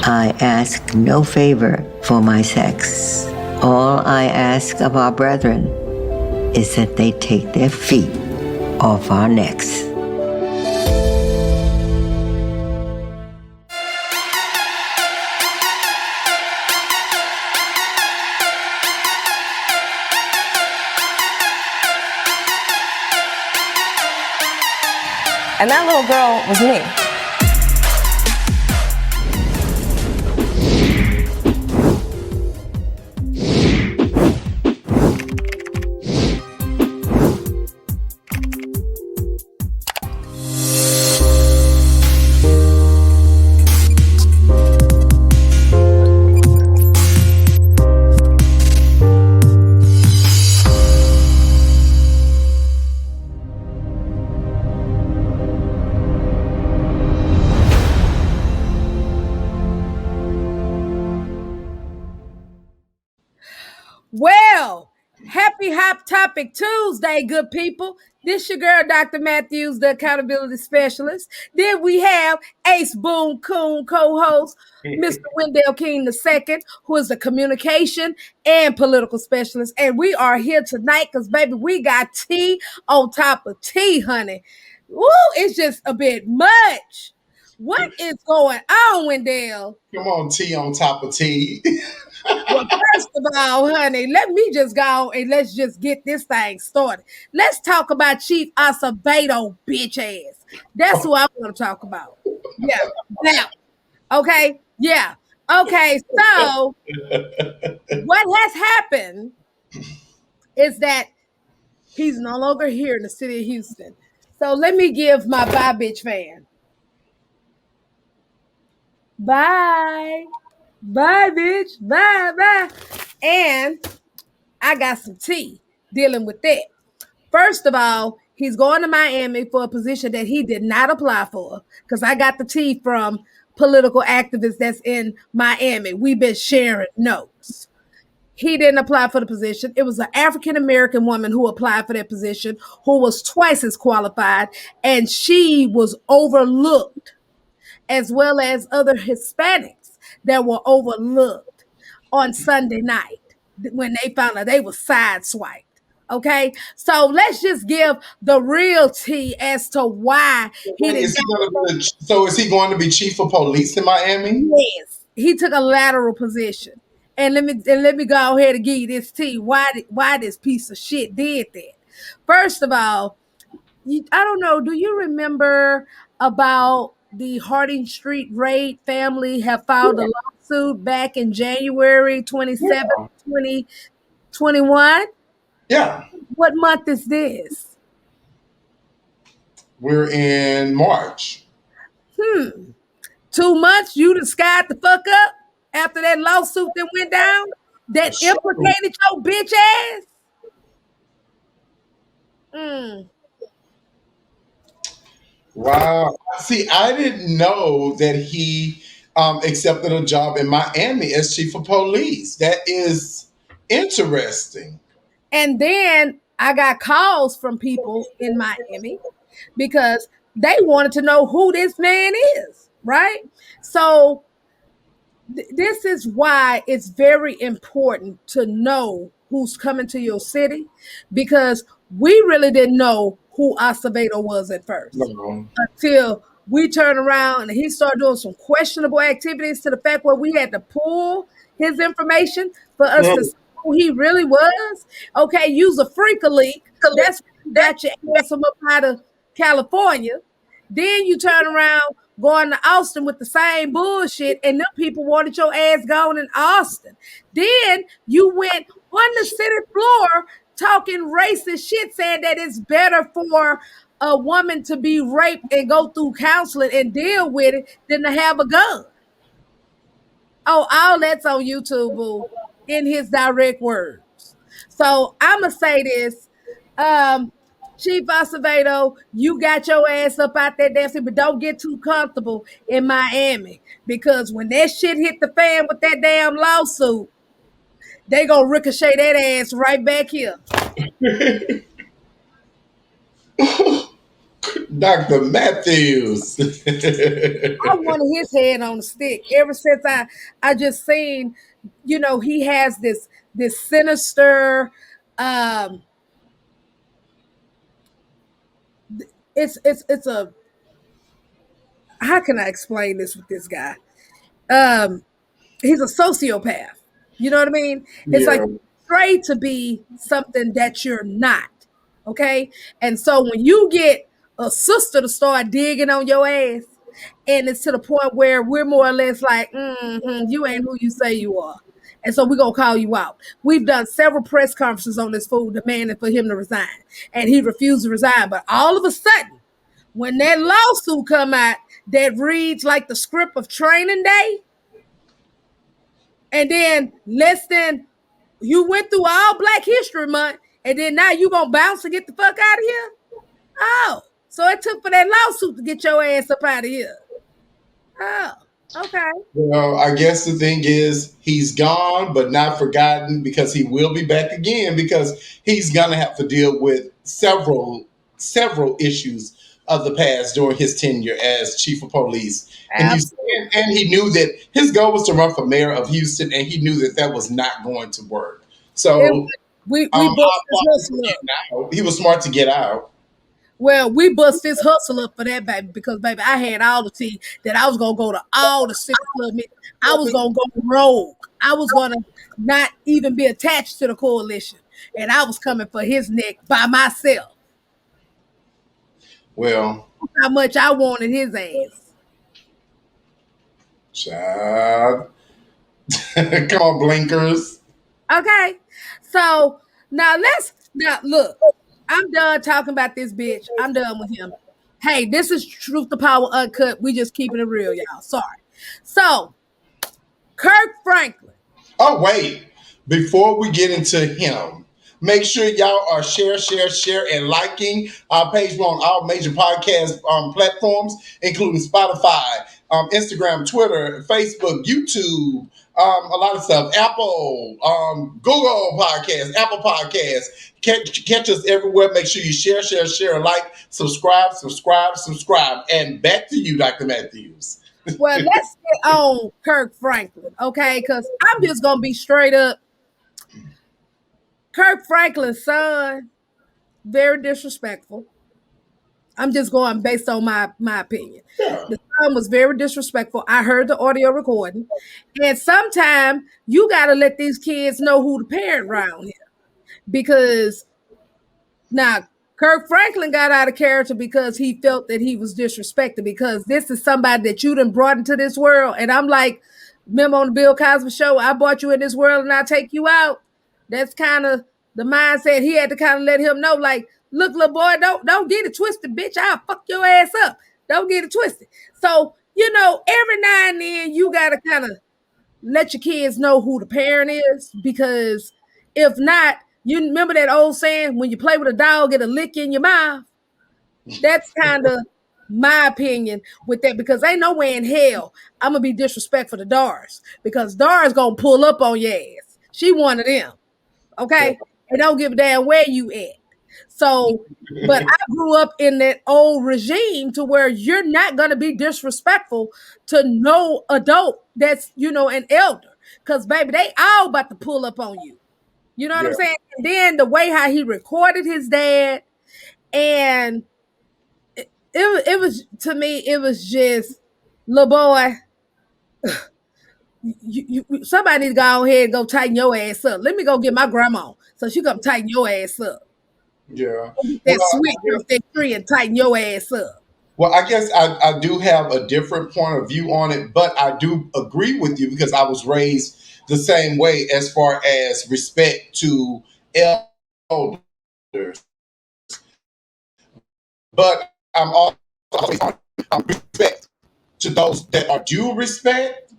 I ask no favor for my sex. All I ask of our brethren is that they take their feet off our necks. And that little girl was me. Well, happy Hot Topic Tuesday, good people. This your girl, Dr. Matthews, the accountability specialist. Then we have Ace Boone Coon co-host, Mr. Wendell King II, who is the communication and political specialist. And we are here tonight because, baby, we got tea on top of tea, honey. Woo, it's just a bit much. What is going on, Wendell? Come on, tea on top of tea. Well, first of all, honey, let me just go and let's just get this thing started. Let's talk about Chief Acevedo, bitch ass. That's who I want to talk about. Yeah. Now, okay. Yeah. Okay. So, what has happened is that he's no longer here in the city of Houston. So, let me give my bye, bitch fan. Bye. Bye, bitch. Bye, bye. And I got some tea dealing with that. First of all, he's going to Miami for a position that he did not apply for because I got the tea from political activists that's in Miami. We've been sharing notes. He didn't apply for the position. It was an African-American woman who applied for that position who was twice as qualified, and she was overlooked, as well as other Hispanics that were overlooked on Sunday night when they found out they were sideswiped. Okay, so let's just give the real tea as to why he didn't. So is he going to be chief of police in Miami? Yes, he took a lateral position, and let me go ahead and give you this tea. Why this piece of shit did that? First of all, I don't know. Do you remember about the Harding Street raid family have filed a lawsuit back in January 27th, 2021? Yeah. What month is this? We're in March. 2 months, you done skied the fuck up after that lawsuit that went down that implicated your bitch ass? Wow. See, I didn't know that he accepted a job in Miami as chief of police. That is interesting. And then I got calls from people in Miami because they wanted to know who this man is, right? So this is why it's very important to know who's coming to your city, because we really didn't know who Acevedo was at first until we turned around and he started doing some questionable activities to the fact where we had to pull his information for us to see who he really was. Okay, use a freaker leak. That's got your ass from up out of California. Then you turn around going to Austin with the same bullshit, and them people wanted your ass gone in Austin. Then you went on the city floor talking racist shit, saying that it's better for a woman to be raped and go through counseling and deal with it than to have a gun. Oh, all that's on YouTube, boo, in his direct words. So I'm going to say this. Chief Acevedo, you got your ass up out there dancing, but don't get too comfortable in Miami, because when that shit hit the fan with that damn lawsuit, they gonna ricochet that ass right back here. Dr. Matthews. I wanted his head on the stick ever since I just seen, he has this sinister, um it's a, how can I explain this with this guy? Um he's a sociopath. You know what I mean? It's like Yeah. afraid to be something that you're not. Okay. And so when you get a sister to start digging on your ass, and it's to the point where we're more or less like, you ain't who you say you are. And so we're gonna call you out. We've done several press conferences on this fool demanding for him to resign. And he refused to resign. But all of a sudden, when that lawsuit come out that reads like the script of Training Day, and then less than, you went through all Black History Month, and then now you gonna bounce and get the fuck out of here? Oh, so it took for that lawsuit to get your ass up out of here. Oh, okay. Well, I guess the thing is he's gone, but not forgotten because he will be back again because he's gonna have to deal with several issues of the past during his tenure as chief of police in Houston. Absolutely. And he knew that his goal was to run for mayor of Houston, and he knew that that was not going to work. It, So we bust I his applaud him for hustle up. getting out. He was smart to get out. Well, we bust his hustle up for that, baby, because baby, I had all the tea that I was gonna go to all the city club meetings. I was gonna go rogue. I was gonna not even be attached to the coalition, and I was coming for his neck by myself. Well, How much I wanted his ass. child. Come on, blinkers. Okay. So now look, I'm done talking about this bitch. I'm done with him. Hey, this is Truth to Power Uncut. We just keeping it real, y'all. Sorry. So, Kirk Franklin. Oh, wait. Before we get into him, make sure y'all are share, and liking our page. We're on all major podcast platforms, including Spotify, Instagram, Twitter, Facebook, YouTube, a lot of stuff. Apple, Google Podcasts, Apple Podcasts. Catch us everywhere. Make sure you share, like, subscribe. And back to you, Dr. Matthews. Well, let's get on Kirk Franklin, okay? Because I'm just gonna be straight up. Kirk Franklin's son, very disrespectful. I'm just going based on my opinion. Yeah. The son was very disrespectful. I heard the audio recording. And sometimes you gotta let these kids know who the parent around here. Because now Kirk Franklin got out of character because he felt that he was disrespected, because this is somebody that you done brought into this world. And I'm like, remember on the Bill Cosby show, I brought you in this world and I take you out. That's kind of the mindset he had to kind of let him know, like, look, little boy, don't get it twisted, bitch. I'll fuck your ass up. Don't get it twisted. So, every now and then you gotta kind of let your kids know who the parent is, because if not, you remember that old saying, when you play with a dog, get a lick in your mouth. That's kind of my opinion with that, because ain't no way in hell I'm gonna be disrespectful to Doris, because Doris gonna pull up on your ass. She one of them, okay? And don't give a damn where you at. So, but I grew up in that old regime to where you're not gonna be disrespectful to no adult that's an elder, because baby, they all about to pull up on you. You know what Yeah. I'm saying? And then the way how he recorded his dad, and it was, to me, it was just, little boy, somebody need to go ahead and go tighten your ass up. Let me go get my grandma so she come tighten your ass up. Yeah. Get Well, that switch off that tree and tighten your ass up. Well, I guess I do have a different point of view on it, but I do agree with you because I was raised the same way as far as respect to elders. But I'm also respect to those that are due respect.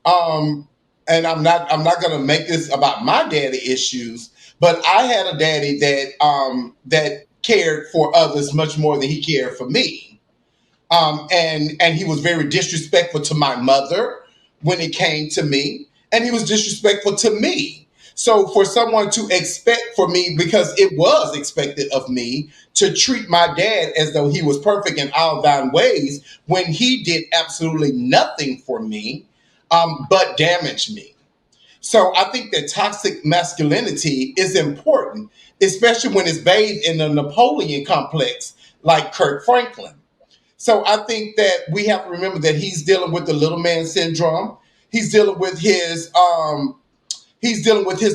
And I'm not gonna make this about my daddy issues, but I had a daddy that cared for others much more than he cared for me. And he was very disrespectful to my mother when it came to me, and he was disrespectful to me. So for someone to expect for me, because it was expected of me to treat my dad as though he was perfect in all thine ways when he did absolutely nothing for me, but damaged me. So I think that toxic masculinity is important, especially when it's bathed in the Napoleon complex like Kirk Franklin. So I think that we have to remember that he's dealing with the little man syndrome. He's dealing with his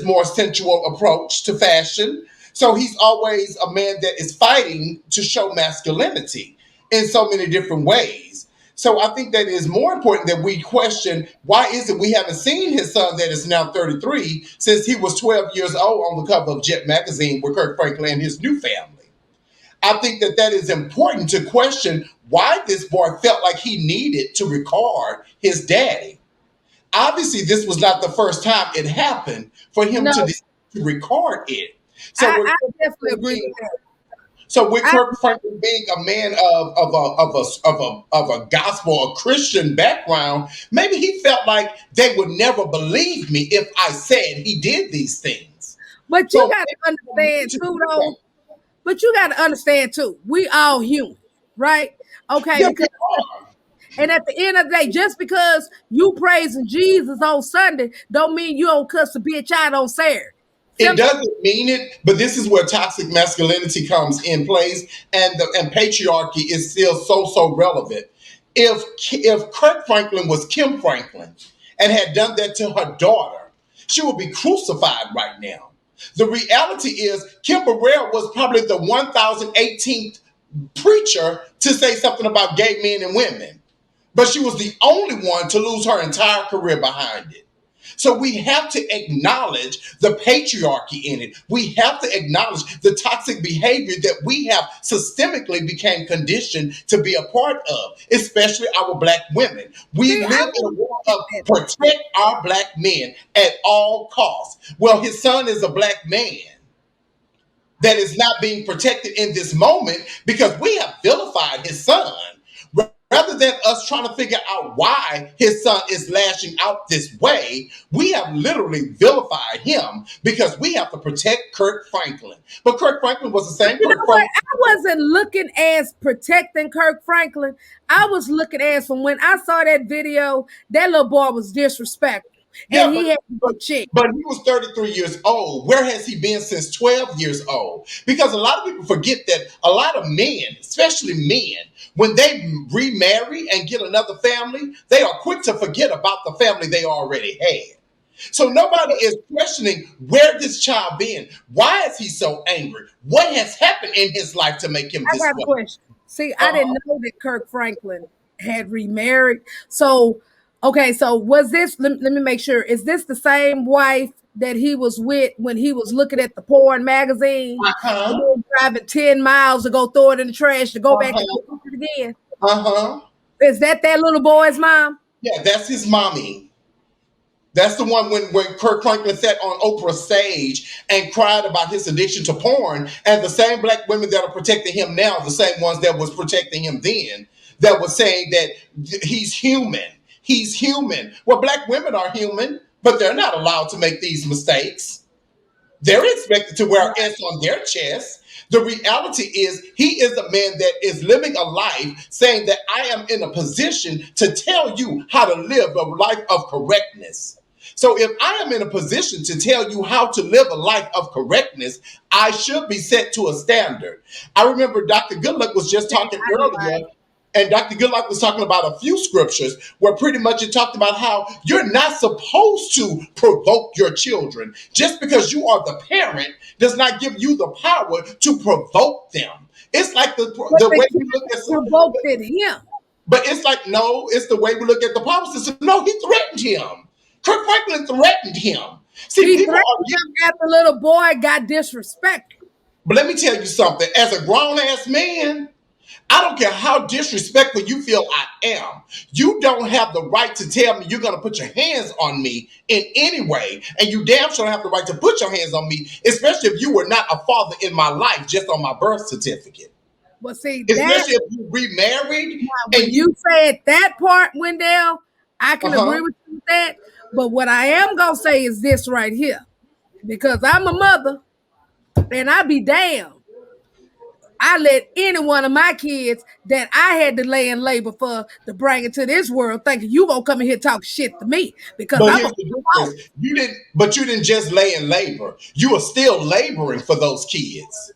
more sensual approach to fashion. So he's always a man that is fighting to show masculinity in so many different ways. So I think that it is more important that we question why is it we haven't seen his son that is now 33 since he was 12 years old on the cover of Jet magazine with Kirk Franklin and his new family. I think that that is important to question why this boy felt like he needed to record his daddy. Obviously, this was not the first time it happened for him No, to record it. So with I Kirk definitely Franklin agree with being, that. so with I Kirk Franklin being a man of a gospel, a Christian background, maybe he felt like they would never believe me if I said he did these things. but you So got to maybe for me understand to too, do that, though. But you got to understand too. We all human, right? Okay, yeah, we because are. and at the end of the day, just because you praising Jesus on Sunday, don't mean you don't cuss a bitch out on Saturday. It Simple. doesn't mean it, but this is where toxic masculinity comes in place, and patriarchy is still so relevant. If Kirk Franklin was Kim Franklin and had done that to her daughter, she would be crucified right now. The reality is, Kim Burrell was probably the 1018th preacher to say something about gay men and women, but she was the only one to lose her entire career behind it. So we have to acknowledge the patriarchy in it. We have to acknowledge the toxic behavior that we have systemically became conditioned to be a part of, especially our black women. We See, I live in a wouldn't world say of that. protect our black men at all costs. Well, his son is a black man that is not being protected in this moment because we have vilified his son. Rather than us trying to figure out why his son is lashing out this way, we have literally vilified him because we have to protect Kirk Franklin. But Kirk Franklin was the same You know Kirk what? Franklin. I wasn't looking as protecting Kirk Franklin. I was looking as from when I saw that video, that little boy was disrespectful. And Yeah, but he had to but get checked. but he was 33 years old. Where has he been since 12 years old? Because a lot of people forget that a lot of men, especially men, when they remarry and get another family, they are quick to forget about the family they already had. So nobody is questioning where this child been. Why is he so angry? What has happened in his life to make him I this got a way? question. See, I Uh-huh. didn't know that Kirk Franklin had remarried. So, okay, so was this, let me make sure, is this the same wife that he was with when he was looking at the porn magazine and Uh-huh. then driving 10 miles to go throw it in the trash to go back and go Uh-huh. look it again? Uh-huh. Is that little boy's mom? Yeah, that's his mommy. That's the one when Kirk Franklin sat on Oprah's stage and cried about his addiction to porn, and the same black women that are protecting him now, the same ones that was protecting him then, that was saying that he's human. He's human. Well, black women are human, but they're not allowed to make these mistakes. They're expected to wear S on their chest. The reality is, he is a man that is living a life saying that I am in a position to tell you how to live a life of correctness. So, if I am in a position to tell you how to live a life of correctness, I should be set to a standard. I remember Dr. Goodluck was just talking I know I earlier, and Dr. Goodluck was talking about a few scriptures where pretty much it talked about how you're not supposed to provoke your children. Just because you are the parent does not give you the power to provoke them. It's like but the the way kid we look at some, provoked at him. but it's like, no, it's the way we look at the power system. No, he threatened him. Kirk Franklin threatened him. See, He people threatened are him after little boy got disrespected. but let me tell you something. As a grown ass man, I don't care how disrespectful you feel I am. You don't have the right to tell me you're going to put your hands on me in any way. And you damn sure don't have the right to put your hands on me, especially if you were not a father in my life just on my birth certificate. Well, see, that Especially if you remarried now, and when you, you said that part, Wendell, I can uh-huh, agree with you with that. But what I am gonna say is this right here. because I'm a mother and I be damned. I let any one of my kids that I had to lay in labor for to bring into this world thinking you gonna come in here talk shit to me because But I'm a here's the difference: you didn't just lay in labor. You are still laboring for those kids.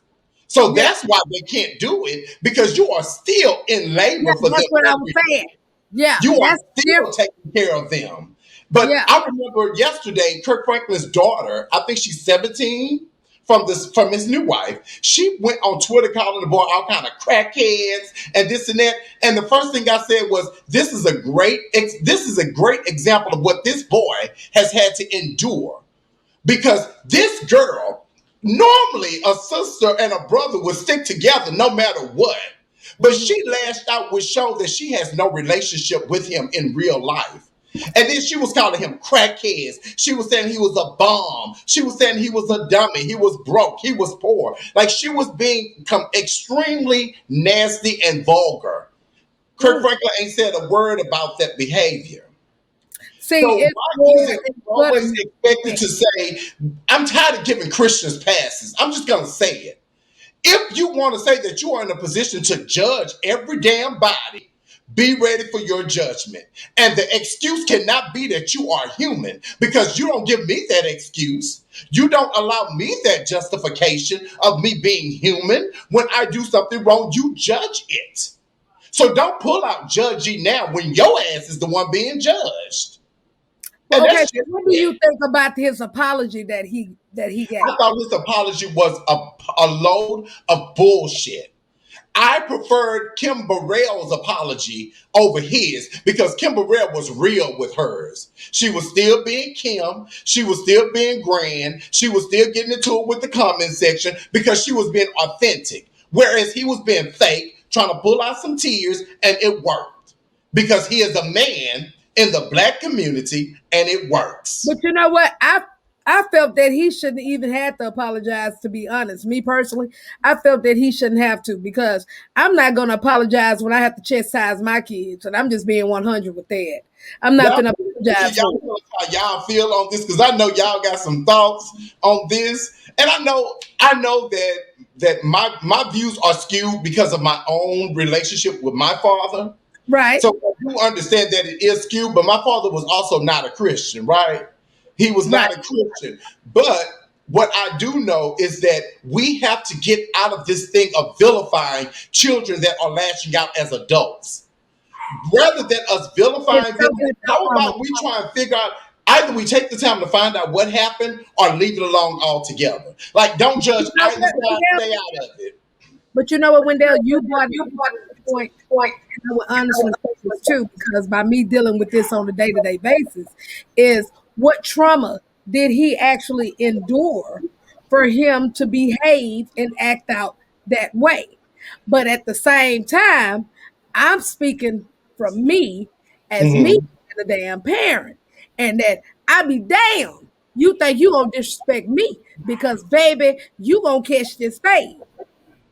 So yeah, that's why they can't do it because you are still in yeah, labor for them that's what I was every saying. day. Yeah, You are that's still different. taking care of them. But Yeah. I remember yesterday, Kirk Franklin's daughter, I think she's 17, from his new wife. She went on Twitter calling the boy all kind of crackheads and this and that. And the first thing I said was, this is a great example of what this boy has had to endure. Because this girl, normally a sister and a brother would stick together no matter what. But Mhm. she lashed out, which showed that she has no relationship with him in real life. And then she was calling him crackheads. She was saying he was a bum. She was saying he was a dummy. He was broke. He was poor. Like she was being extremely nasty and vulgar. Kirk Mm. Franklin ain't said a word about that behavior. See, So it's why more, is it it's always butter. expected to say, I'm tired of giving Christians passes? I'm just going to say it. If you want to say that you are in a position to judge every damn body, be ready for your judgment. And the excuse cannot be that you are human because you don't give me that excuse. You don't allow me that justification of me being human. When I do something wrong, you judge it. So don't pull out judge ye now when your ass is the one being judged. Well, And okay, that's so just what do you it. think about his apology that he I gave? thought his apology was a load of bullshit. I preferred Kim Burrell's apology over his because Kim Burrell was real with hers. She was still being Kim. She was still being grand. She was still getting into it with the comment section because she was being authentic. Whereas he was being fake, trying to pull out some tears, and it worked because he is a man in the black community and it works. But you know what? I felt that he shouldn't even have to apologize, to be honest. Me personally, I felt that he shouldn't have to because I'm not going to apologize when I have to chastise my kids. And I'm just being 100 with that. I'm not Y'all, going to can apologize for y'all it. tell us how y'all feel on this? Because I know y'all got some thoughts on this, and I know that my views are skewed because of my own relationship with my father. Right, So I do understand that it is skewed, but my father was also not a Christian, right? He was right. not a Christian. But what I do know is that we have to get out of this thing of vilifying children that are lashing out as adults rather than us It's vilifying them, something how about about we try and figure out either we take the time to find out what happened or leave it alone altogether. Like, don't judge you know either what, side, Wendell? stay out of it. But you know what, Wendell? You brought up a point, and I would honestly say this too, because by me dealing with this on a day to day basis, is what trauma did he actually endure for him to behave and act out that way? But at the same time, I'm speaking from me as me Mhm. as a damn parent, and that I be damned. You think you gonna disrespect me because baby, you gonna catch this fade.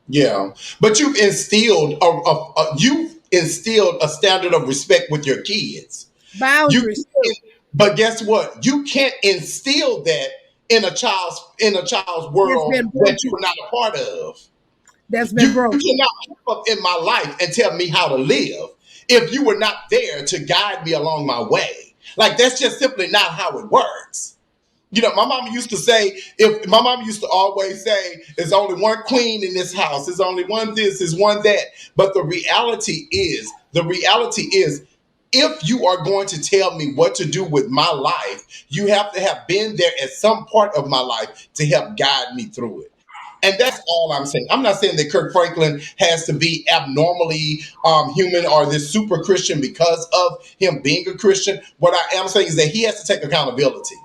Yeah, but you've instilled a standard of respect with your kids. You, Boundaries too. but guess what? You can't instill that in a child's That's world been that you broken. are not a part of. That's You been broken. cannot pop up in my life and tell me how to live if you were not there to guide me along my way. Like that's just simply not how it works. My mama used to say, if my mama used to always say, there's only one queen in this house, there's only one this, there's one that. But the reality is, if you are going to tell me what to do with my life, you have to have been there at some part of my life to help guide me through it. And that's all I'm saying. I'm not saying that Kirk Franklin has to be abnormally human or this super Christian because of him being a Christian. What I am saying is that he has to take accountability.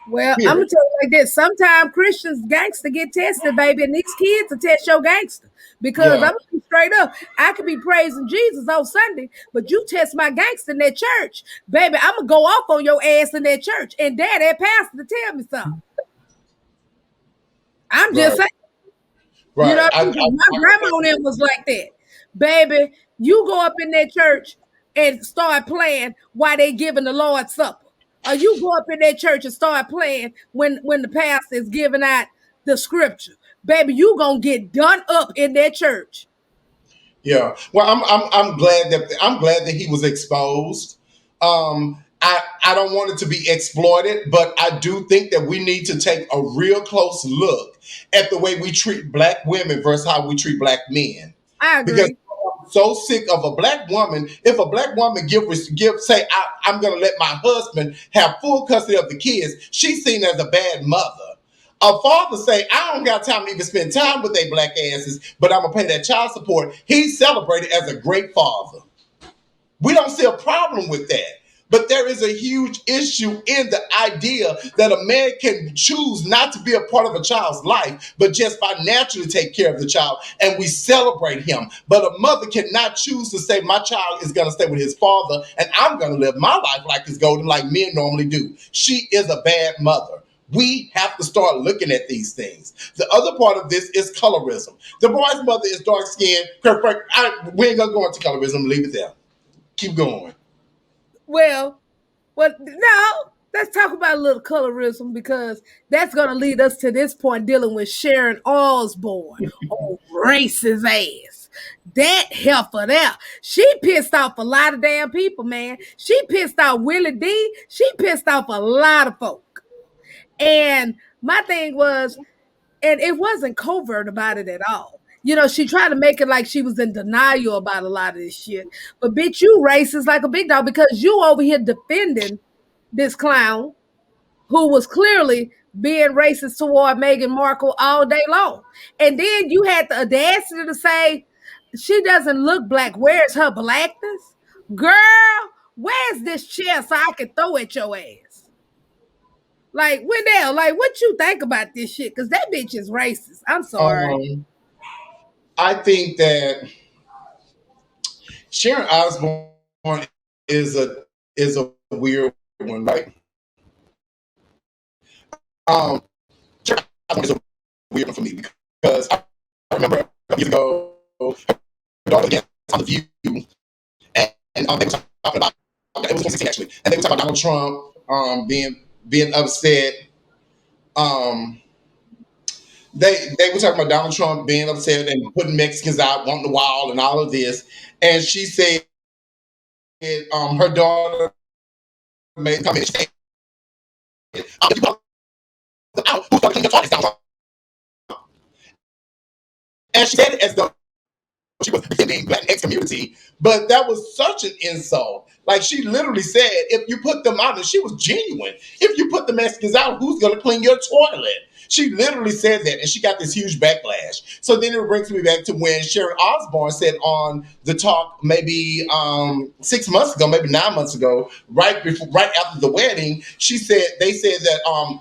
Well, I'm Period. gonna tell you like this. Sometimes Christians gangster get tested, baby, and these kids will test your gangster. Because Yeah. I'm gonna be straight up. I could be praising Jesus on Sunday, but you test my gangster in that church, baby. I'm gonna go off on your ass in that church. And dad, that pastor to tell me something. I'm just Right. saying, you know, Right. I my grandma on them was like that. Baby, you go up in that church and start playing while they giving the Lord's Supper. Or you go up in that church and start playing when the pastor is giving out the scripture. Baby, you gonna get done up in that church. Yeah. Well, I'm glad that he was exposed. I don't want it to be exploited, but I do think that we need to take a real close look at the way we treat black women versus how we treat black men. I Because agree. I'm so sick of a black woman. If a black woman give say I'm going to let my husband have full custody of the kids, she's seen as a bad mother. A father say, I don't got time to even spend time with they black asses, but I'm gonna pay that child support. He's celebrated as a great father. We don't see a problem with that. But there is a huge issue in the idea that a man can choose not to be a part of a child's life, but just financially take care of the child, and we celebrate him. But a mother cannot choose to say, my child is going to stay with his father, and I'm going to live my life like it's golden, like men normally do. She is a bad mother. We have to start looking at these things. The other part of this is colorism. The boy's mother is dark skinned. We ain't going to go into colorism, leave it there. Keep going. Well, well, no. Let's talk about a little colorism because that's gonna lead us to this point dealing with Sharon Osbourne on racist ass. That heifer there. She pissed off a lot of damn people, man. She pissed off Willie D. She pissed off a lot of folk. And my thing was, and it wasn't covert about it at all. You know, she tried to make it like she was in denial about a lot of this shit. But bitch, you racist like a big dog because you over here defending this clown who was clearly being racist toward Meghan Markle all day long. And then you had the audacity to say she doesn't look black. Where's her blackness? Girl, where's this chair so I can throw at your ass? Like, Wendell, like, what you think about this shit? Because that bitch is racist. I'm sorry. Um, I think that Sharon Osbourne is a weird one, right? Sharon Osbourne is a weird one for me because I remember a couple years ago, her daughter again on the View, and they were talking about it was 2016 actually, and they were talking about Donald Trump being upset. Um, they were talking about Donald Trump being upset and putting Mexicans out, wanting the wall, and all of this. And she said her daughter made a comment. She said, "You brought them out. Who's going to clean your toilets down?" And she said it as though she was defending Black X community, but that was such an insult. Like she literally said, if you put them out, and she was genuine. If you put the Mexicans out, who's going to clean your toilet? She literally said that, and she got this huge backlash. So then it brings me back to when Sharon Osbourne said on the talk, maybe 6 months ago, maybe 9 months ago, right after the wedding, they said that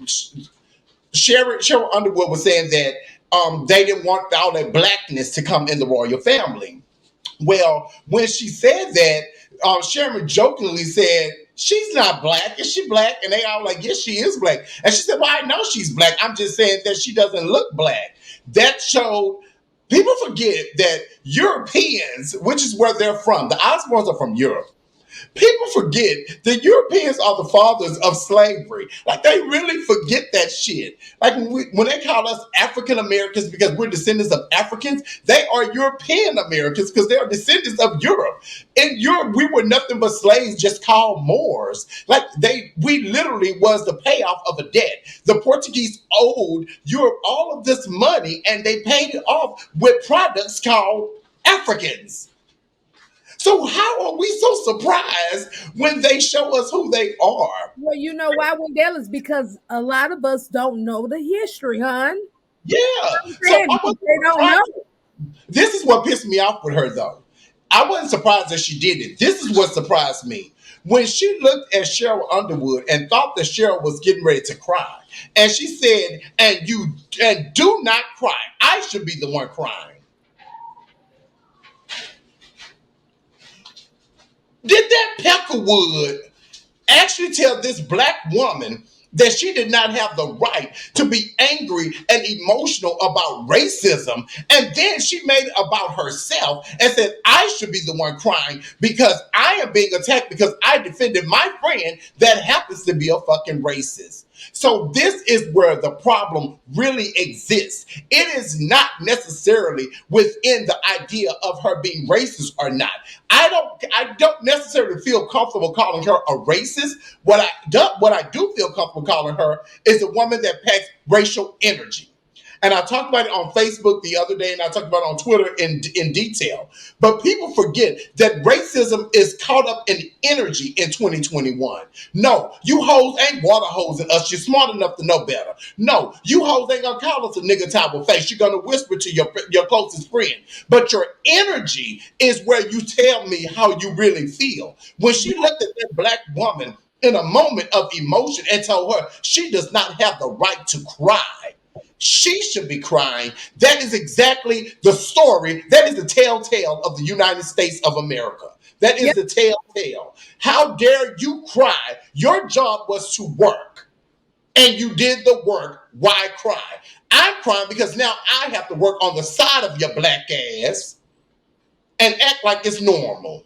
Cheryl Underwood was saying that they didn't want all that blackness to come in the royal family. Well, when she said that, Sharon jokingly said, "She's not black. Is she black?" And they all like, "Yes, she is black." And she said, "Well, I know she's black. I'm just saying that she doesn't look black." That showed. People forget that Europeans, which is where they're from, the Osbournes are from Europe. People forget the Europeans are the fathers of slavery. Like they really forget that shit. Like when they call us African Americans because we're descendants of Africans, they are European Americans because they are descendants of Europe. In Europe, we were nothing but slaves, just called Moors. Like we literally was the payoff of a debt. The Portuguese owed Europe all of this money, and they paid it off with products called Africans. So how are we so surprised when they show us who they are? Well, you know why, Wendell? Is because a lot of us don't know the history, hon. Yeah. I'm So saying I because wasn't they don't know. surprised. This is what pissed me off with her though. I wasn't surprised that she did it. This is what surprised me. When she looked at Cheryl Underwood and thought that Cheryl was getting ready to cry. And she said, and do not cry. I should be the one crying. Did that Peckerwood actually tell this black woman that she did not have the right to be angry and emotional about racism. And then she made it about herself and said, I should be the one crying because I am being attacked because I defended my friend that happens to be a fucking racist. So this is where the problem really exists. It is not necessarily within the idea of her being racist or not. I don't necessarily feel comfortable calling her a racist. What I do feel comfortable calling her is a woman that packs racial energy. And I talked about it on Facebook the other day, and I talked about it on Twitter in detail. But people forget that racism is caught up in energy in 2021. No, you hoes ain't water hosing us. You're smart enough to know better. No, you hoes ain't gonna call us a nigga top of face. You're gonna whisper to your closest friend. But your energy is where you tell me how you really feel. When she looked at that black woman in a moment of emotion and told her she does not have the right to cry, she should be crying. That is exactly the story. That is the telltale of the United States of America. That is Yep. the telltale. How dare you cry? Your job was to work, and you did the work. Why cry? I'm crying because now I have to work on the side of your black ass and act like it's normal.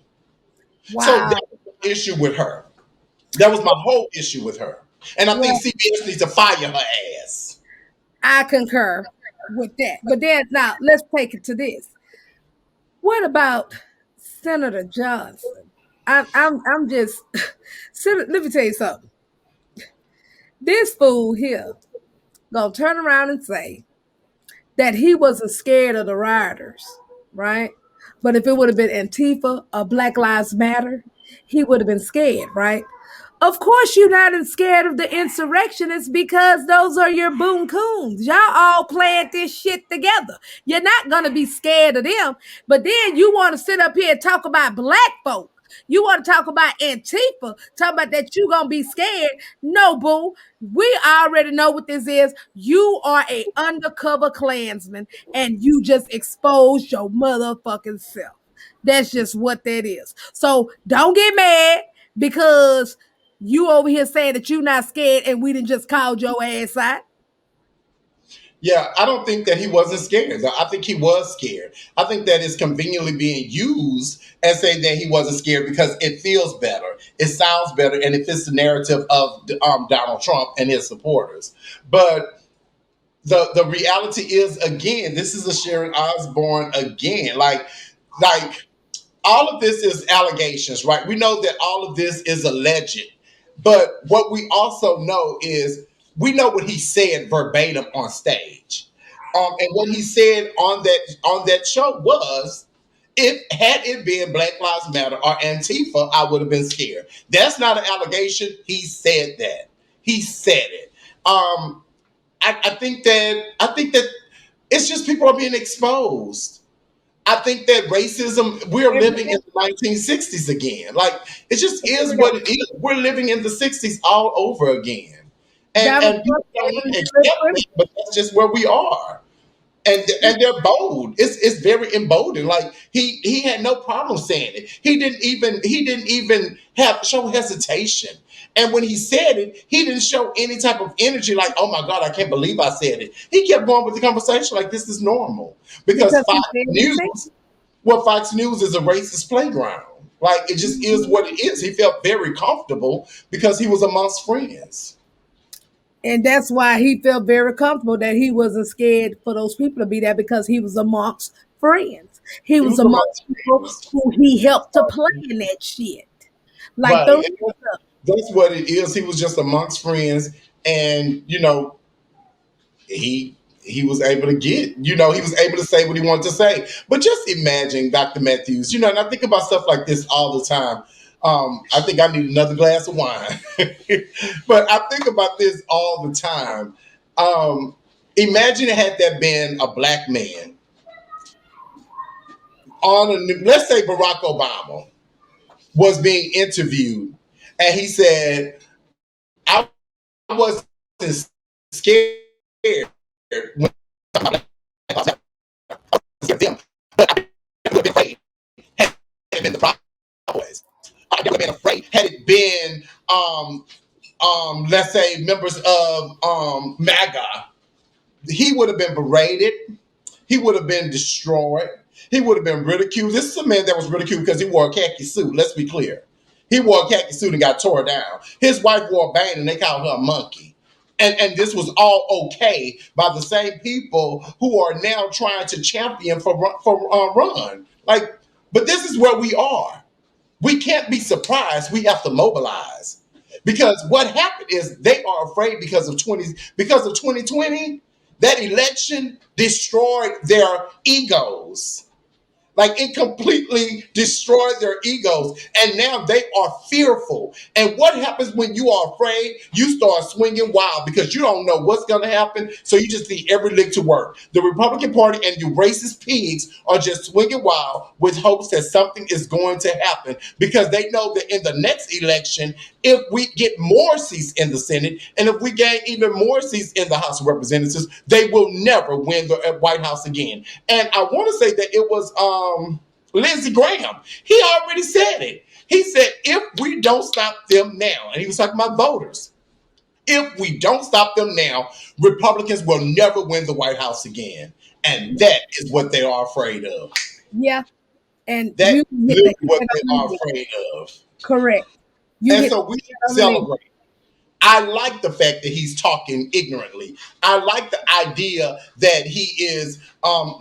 So Wow. that was the issue with her. That was my whole issue with her. And I think Well, CBS needs to fire her ass. I concur with that. But then now let's take it to this. What about Senator Johnson? I'm just let me tell you something. This fool here gonna turn around and say that he wasn't scared of the rioters, right? But if it would have been Antifa or Black Lives Matter, he would have been scared, right? Of course, you're not scared of the insurrectionists because those are your boon coons. Y'all all playing this shit together. You're not gonna be scared of them, but then you want to sit up here and talk about black folk. You want to talk about Antifa, talk about that you gonna be scared. No, boo. We already know what this is. You are a undercover Klansman and you just exposed your motherfucking self. That's just what that is. So don't get mad because you over here saying that you not scared and we didn't just called your ass out. Yeah, I don't think that he wasn't scared. I think he was scared. I think that is conveniently being used and saying that he wasn't scared because it feels better, it sounds better, and it fits the narrative of Donald Trump and his supporters. But the reality is, again, this is a Sharon Osbourne again. Like all of this is allegations, right? We know that all of this is alleged. But what we also know is we know what he said verbatim on stage. And what he said on that show was, if had it been Black Lives Matter or Antifa, I would have been scared. That's not an allegation. He said that. He said it. I think that it's just people are being exposed. I think that racism, we're living in the 1960s again. Like, it just is what it is. We're living in the 60s all over again. And That was and people don't want to accept it, but that's just where we are. And they're bold. It's very emboldened. Like he had no problem saying it. He didn't even have show hesitation. And when he said it, he didn't show any type of energy like, oh my God, I can't believe I said it. He kept going with the conversation like this is normal. Because because he said it. Fox News is a racist playground. Like it just is what it is. He felt very comfortable because he was amongst friends. And that's why he felt very comfortable that he wasn't scared for those people to be there because he was amongst friends. He He was was amongst amongst people friends. who he helped to plan that shit. Like Right. those. And that's what it is. He was just amongst friends, and he was able to he was able to say what he wanted to say. But just imagine, Dr. Matthews, and I think about stuff like this all the time. I think I need another glass of wine. But I think about this all the time. Imagine had that been a black man let's say Barack Obama was being interviewed, and he said, I wasn't scared when them, but I would have been afraid had it been the Proud Boys. I would have been afraid had it been let's say members of MAGA, he would have been berated. He would have been destroyed. He would have been ridiculed. This is a man that was ridiculed because he wore a khaki suit. Let's be clear. He wore a khaki suit and got tore down. His wife wore a band and they called her a monkey. And this was all okay by the same people who are now trying to champion for Ron. Like, but this is where we are. We can't be surprised. We have to mobilize because what happened is they are afraid because of 2020. That election destroyed their egos. Like it completely destroyed their egos. And now they are fearful. And what happens when you are afraid? You start swinging wild because you don't know what's going to happen. So you just need every lick to work. The Republican Party and you racist pigs are just swinging wild with hopes that something is going to happen because they know that in the next election, if we get more seats in the Senate and if we gain even more seats in the House of Representatives, they will never win the White House again. And I want to say that it was Lindsey Graham. He already said it. He said, if we don't stop them now, and he was talking about voters, if we don't stop them now, Republicans will never win the White House again. And that is what they are afraid of. Yeah. And That's you hit literally the what head they on are the head. afraid of. Correct. You And hit so we the head on the head. celebrate. I like the fact that he's talking ignorantly. I like the idea that he is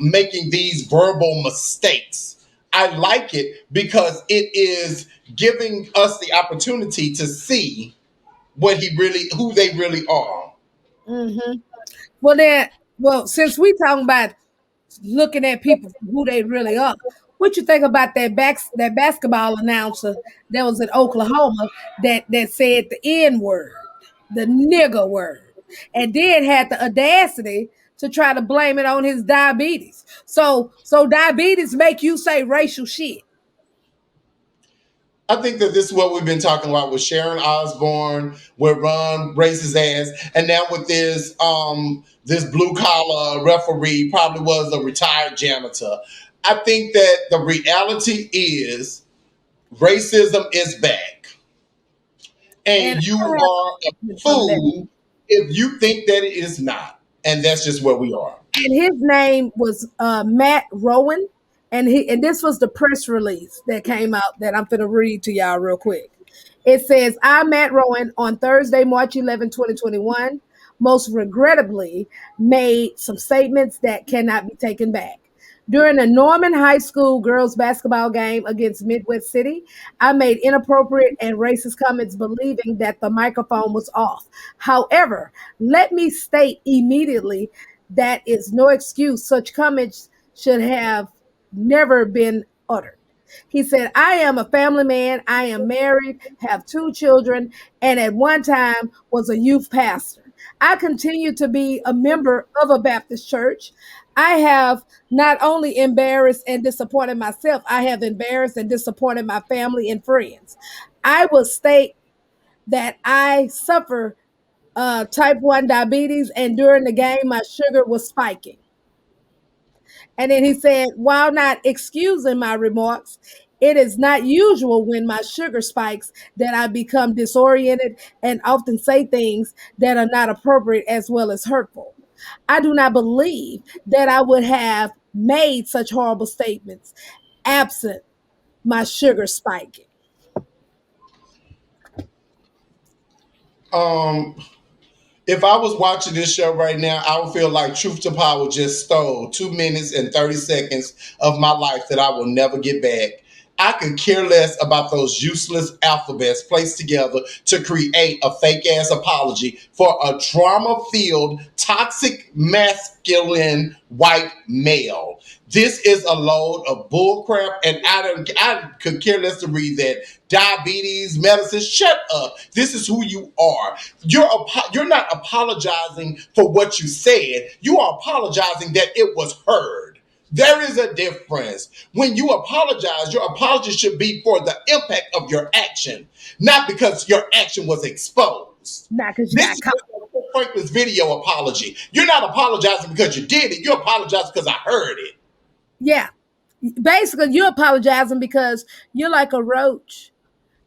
making these verbal mistakes. I like it because it is giving us the opportunity to see who they really are. Mm-hmm. Well, since we talking about looking at people for who they really are, what you think about that basketball announcer that was in Oklahoma that said the N word, the nigger word, and then had the audacity to try to blame it on his diabetes. So diabetes make you say racial shit. I think that this is what we've been talking about with Sharon Osbourne, where Ron raised his ass, and now with this blue collar referee probably was a retired janitor. I think that the reality is racism is back, And and you I are a have from that. fool if you think that it is not, and that's just where we are. And his name was Matt Rowan, and this was the press release that came out that I'm gonna read to y'all real quick. It says, "I, Matt Rowan, on Thursday, March 11, 2021, most regrettably made some statements that cannot be taken back. During a Norman High School girls basketball game against Midwest City, I made inappropriate and racist comments believing that the microphone was off. However, let me state immediately that is no excuse. Such comments should have never been uttered." He said, "I am a family man. I am married, have two children, and at one time was a youth pastor. I continue to be a member of a Baptist church. I have not only embarrassed and disappointed myself, I have embarrassed and disappointed my family and friends. I will state that I suffer type 1 diabetes, and during the game, my sugar was spiking." And then he said, "While not excusing my remarks, it is not usual when my sugar spikes that I become disoriented and often say things that are not appropriate as well as hurtful. I do not believe that I would have made such horrible statements absent my sugar spiking." Um, if I was watching this show right now, I would feel like Truth to Power just stole 2 minutes and 30 seconds of my life that I will never get back. I could care less about those useless alphabets placed together to create a fake ass apology for a drama filled, toxic, masculine white male. This is a load of bullcrap, and I could care less to read that. Diabetes medicine, shut up. This is who you are. You're not apologizing for what you said. You are apologizing that it was heard. There is a difference. When you apologize, your apology should be for the impact of your action, not because your action was exposed. Not because you This got is caught. Franklin's video apology. You're not apologizing because you did it. You apologize because I heard it. Yeah. Basically, you're apologizing because you're like a roach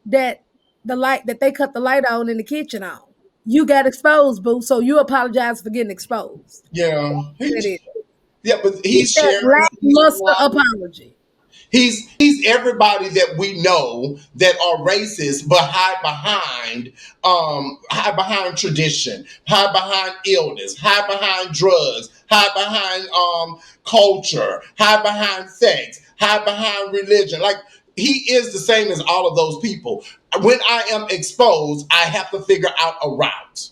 that they cut the light on in the kitchen on. you got exposed, boo. So you apologize for getting exposed. Yeah, It is. yeah, but It's he's that sharing. lackluster apology. He's everybody that we know that are racist, but hide behind tradition, hide behind illness, hide behind drugs, hide behind culture, hide behind sex, hide behind religion. Like he is the same as all of those people. When I am exposed, I have to figure out a route.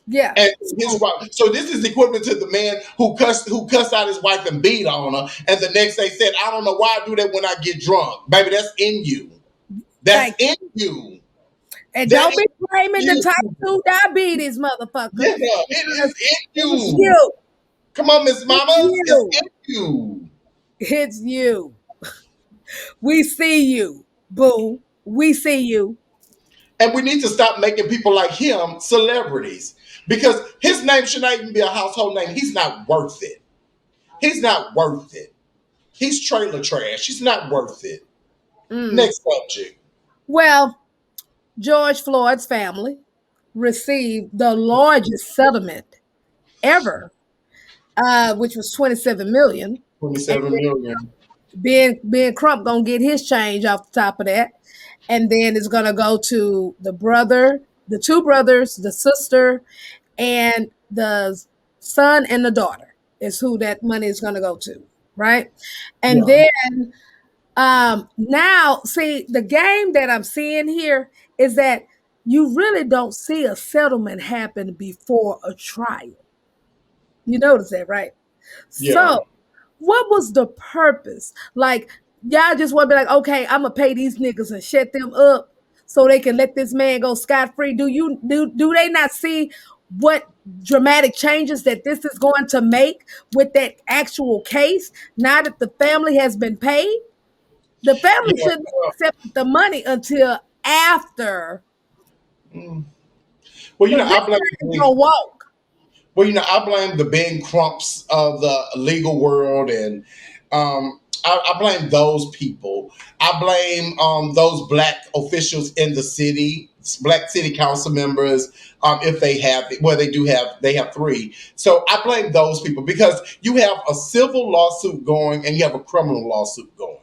Yeah. And his So wife. So this is equivalent to the man who cussed out his wife and beat on her, and the next day said, "I don't know why I do that when I get drunk, baby. That's in you. That's thank you. in you. And That don't is be claiming the you. type 2 diabetes, motherfucker. Yeah, it Because is in it's you. you. Come on, Miss It's Mamas, it's you. in you." It's you. We see you, boo. We see you. And we need to stop making people like him celebrities because his name should not even be a household name. He's not worth it. He's not worth it. He's trailer trash. He's not worth it. Mm. Next subject. Well, George Floyd's family received the largest settlement ever, which was 27 million. And 27 million. Ben Crump gonna get his change off the top of that, and then it's gonna go to the brother, the two brothers, the sister, and the son and the daughter is who that money is gonna go to, right? And Yeah. then now see the game that I'm seeing here is that you really don't see a settlement happen before a trial. You notice that, right? Yeah. So what was the purpose? Like, y'all just want to be like, okay, I'm gonna pay these niggas and shut them up so they can let this man go scot free. Do they not see what dramatic changes that this is going to make with that actual case? Now that the family has been paid, the family Yeah. shouldn't accept the money until after Well, because this I blame man is gonna walk. I blame the Ben Crumps of the legal world, and I blame those people. I blame those black officials in the city, black city council members, if they have, well, they have three. So I blame those people because you have a civil lawsuit going and you have a criminal lawsuit going.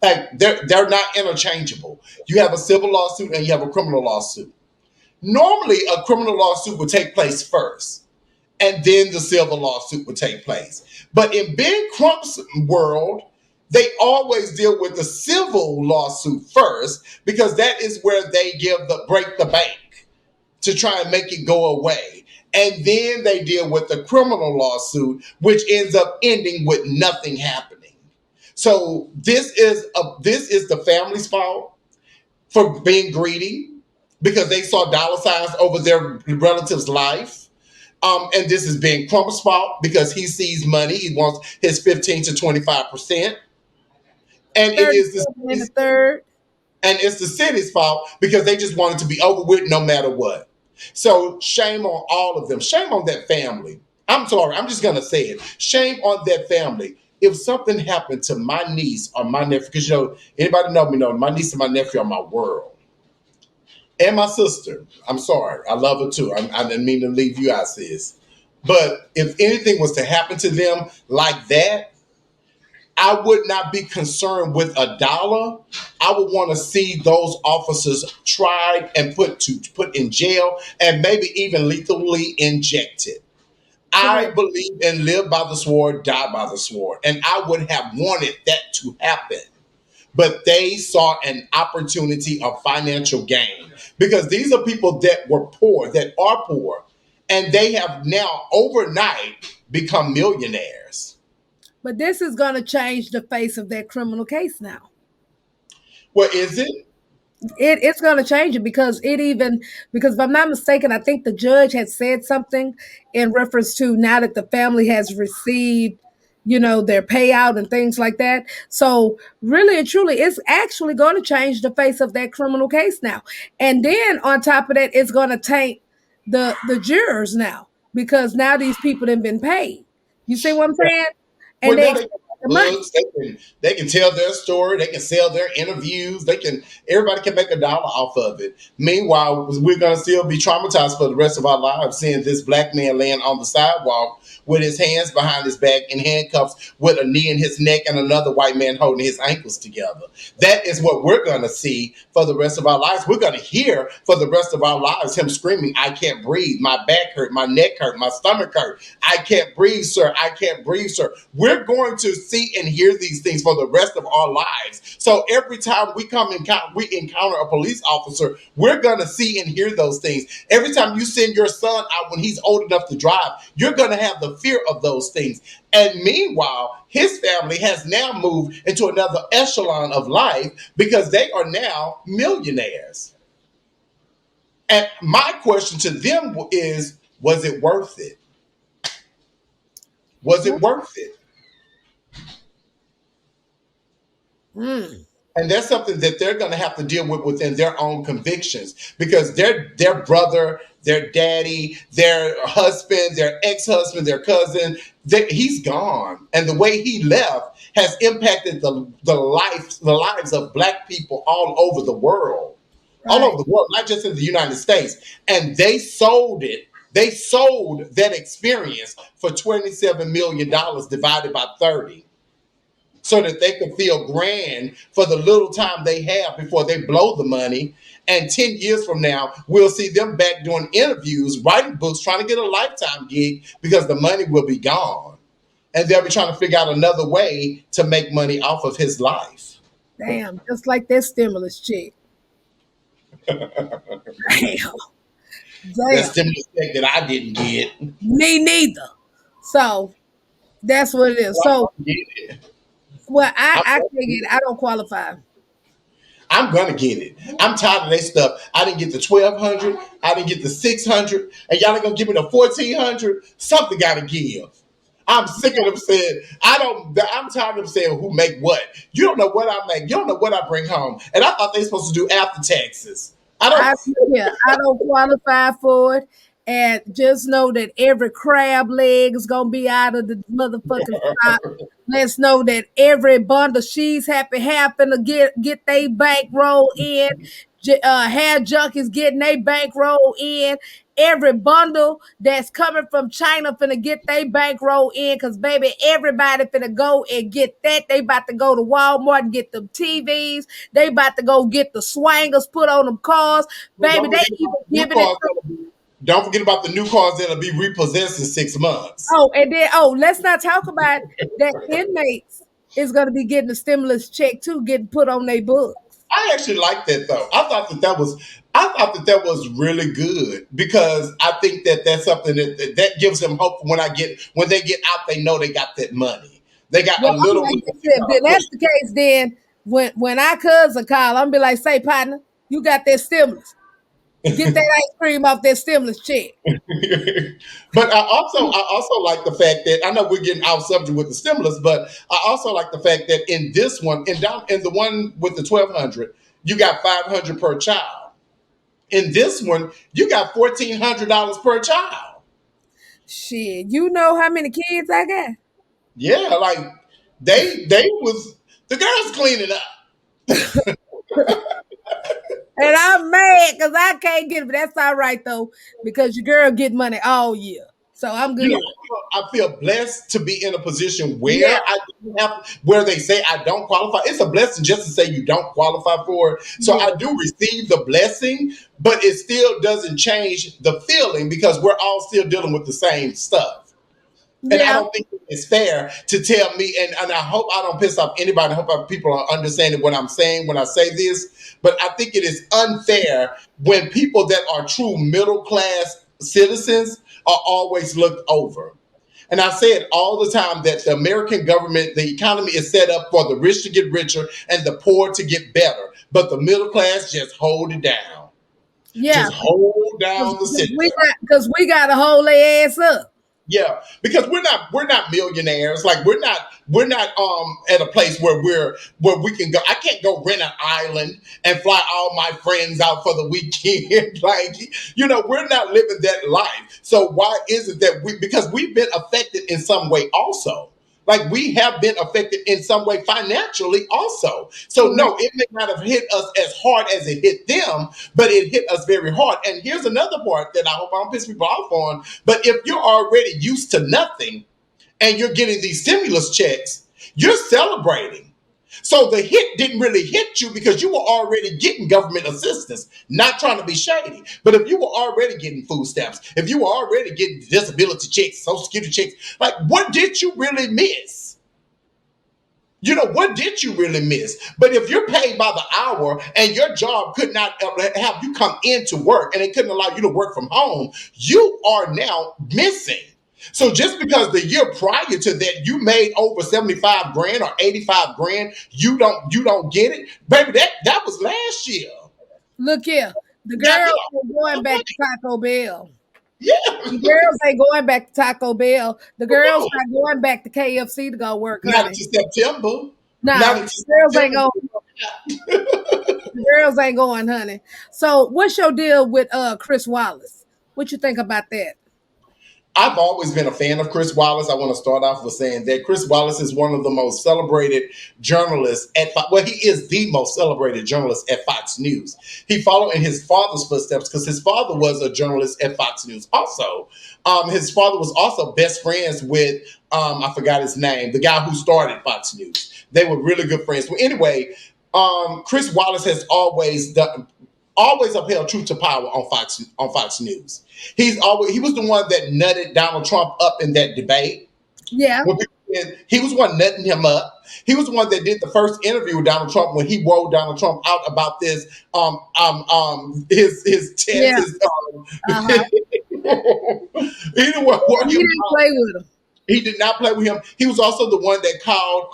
Like they're not interchangeable. You have a civil lawsuit and you have a criminal lawsuit. Normally, a criminal lawsuit would take place first, and then the civil lawsuit would take place. But in Ben Crump's world, they always deal with the civil lawsuit first because that is where they give the break the bank to try and make it go away. And then they deal with the criminal lawsuit, which ends up ending with nothing happening. So this is the family's fault for being greedy because they saw dollar signs over their relative's life. And this is Ben Crump's fault because he sees money. He wants his 15 to 25%. And it is the 37 and a city's, third. and it's the city's fault because they just want it to be over with no matter what. So shame on all of them. Shame on that family. I'm sorry. I'm just gonna say it. Shame on that family. If something happened to my niece or my nephew, because anybody know my niece and my nephew are my world. And my sister. I'm sorry. I love her too. I didn't mean to leave you out, sis. But if anything was to happen to them like that, I would not be concerned with a dollar. I would want to see those officers tried and put in jail and maybe even lethally injected. I Correct. believe and live by the sword, die by the sword. And I would have wanted that to happen. But they saw an opportunity of financial gain because these are people that were poor, that are poor, and they have now overnight become millionaires. But this is going to change the face of that criminal case now. What is it? It's going to change it because if I'm not mistaken, I think the judge had said something in reference to now that the family has received, their payout and things like that. So really and truly, it's actually going to change the face of that criminal case now. And then on top of that, it's going to taint the jurors now because now these people have been paid. You see what I'm saying? And Well, they now they expect the money. books. They can tell their story. They can sell their interviews. Everybody can make $1 off of it. Meanwhile, we're gonna still be traumatized for the rest of our lives seeing this black man laying on the sidewalk with his hands behind his back in handcuffs with a knee in his neck and another white man holding his ankles together. That is what we're gonna see for the rest of our lives. We're gonna hear for the rest of our lives him screaming, "I can't breathe. My back hurt. My neck hurt. My stomach hurt. I can't breathe, sir. I can't breathe, sir." We're going to see and hear these things for the rest of our lives. So every time we encounter a police officer, we're going to see and hear those things. Every time you send your son out when he's old enough to drive, you're going to have the fear of those things. And meanwhile, his family has now moved into another echelon of life because they are now millionaires. And my question to them is, was it worth it? Was it worth it? And that's something that they're going to have to deal with within their own convictions because their brother, their daddy, their husband, their ex-husband, their cousin, he's gone. And the way he left has impacted the lives of black people all over the world. All over the world, not just in the United States. And they sold it. They sold that experience for $27 million divided by 30. So that they could feel grand for the little time they have before they blow the money. And 10 years from now, we'll see them back doing interviews, writing books, trying to get a lifetime gig because the money will be gone. And they'll be trying to figure out another way to make money off of his life. Damn, just like that stimulus check. Damn. That stimulus check that I didn't get. Me neither. So that's what it is. So well, I figured I don't qualify. I'm gonna get it. I'm tired of that stuff. I didn't get the 1,200. I didn't get the 600, and y'all ain't gonna give me the 1,400. Something gotta give. I'm sick of them saying I'm tired of them saying who make what. You don't know what I make. You don't know what I bring home. And I thought they supposed to do after taxes. I don't qualify for it. And just know that every crab leg is gonna be out of the motherfucking shop. Let's know that every bundle she's happy to get they bankroll in. Hair junkies getting they bankroll in. Every bundle that's coming from China finna get they bankroll in because baby, everybody finna go and get that. They about to go to Walmart and get them TVs. They about to go get the swangers put on them cars. Baby, they even giving it to. Don't forget about the new cars that'll be repossessed in 6 months. Oh, and then let's not talk about that inmates is gonna be getting a stimulus check too, getting put on their books. I actually like that though. I thought that was really good because I think that that's something that gives them hope when they get out, they know they got that money. They got a little. Like if that's the case, then when our cousin call, I'm gonna be like, "Say, partner, you got that stimulus? Get that ice cream off that stimulus check." But I also like the fact that I know we're getting off subject with the stimulus, but I also like the fact that in this one, in the one with the 1,200, you got 500 per child. In this one, you got $1,400 per child. Shit, you know how many kids I got? Yeah, like they was the girls cleaning up. And I'm mad because I can't get it, but that's all right though, because your girl get money all year. So I'm good. I feel blessed to be in a position where where they say I don't qualify. It's a blessing just to say you don't qualify for it. So I do receive the blessing, but it still doesn't change the feeling because we're all still dealing with the same stuff. And I don't think it's fair to tell me, and I hope I don't piss off anybody. I hope people are understanding what I'm saying when I say this. But I think it is unfair when people that are true middle class citizens are always looked over. And I say it all the time that the American government, the economy is set up for the rich to get richer and the poor to get better. But the middle class just hold it down. Yeah. Just hold down the city. Because we got to hold their ass up. Yeah, because we're not millionaires. Like we're not at a place where we can go. I can't go rent an island and fly all my friends out for the weekend. Like, we're not living that life. So why is it that because we've been affected in some way also. Like we have been affected in some way financially also. So no, it may not have hit us as hard as it hit them, but it hit us very hard. And here's another part that I hope I don't piss people off on. But if you're already used to nothing and you're getting these stimulus checks, you're celebrating. So the hit didn't really hit you because you were already getting government assistance, not trying to be shady. But if you were already getting food stamps, if you were already getting disability checks, social security checks, like what did you really miss? You know, what did you really miss? But if you're paid by the hour and your job could not have you come into work and it couldn't allow you to work from home, you are now missing. So just because the year prior to that you made over 75 grand or 85 grand, you don't get it, baby. That was last year. Look here, the Now, girls are going back to Taco Bell. yeah, The girls ain't going back to Taco Bell. The girls not going back to KFC to go work, not honey. until September. Nah, Not the until girls ain't September. going. The girls ain't going, honey. So, what's your deal with Chris Wallace? What you think about that? I've always been a fan of Chris Wallace. I want to start off with saying that Chris Wallace is one of the most celebrated journalists at well, he is the most celebrated journalist at Fox News. He followed in his father's footsteps because his father was a journalist at Fox News. Also, his father was also best friends with I forgot his name, the guy who started Fox News. They were really good friends. But anyway, Chris Wallace has always upheld truth to power on Fox News. He was the one that nutted Donald Trump up in that debate. Yeah, He was the one nutting him up. He was the one that did the first interview with Donald Trump when he wrote Donald Trump out about this his test. yeah. Uh-huh. He didn't work He him didn't out. play with him. He did not play with him. He was also the one that called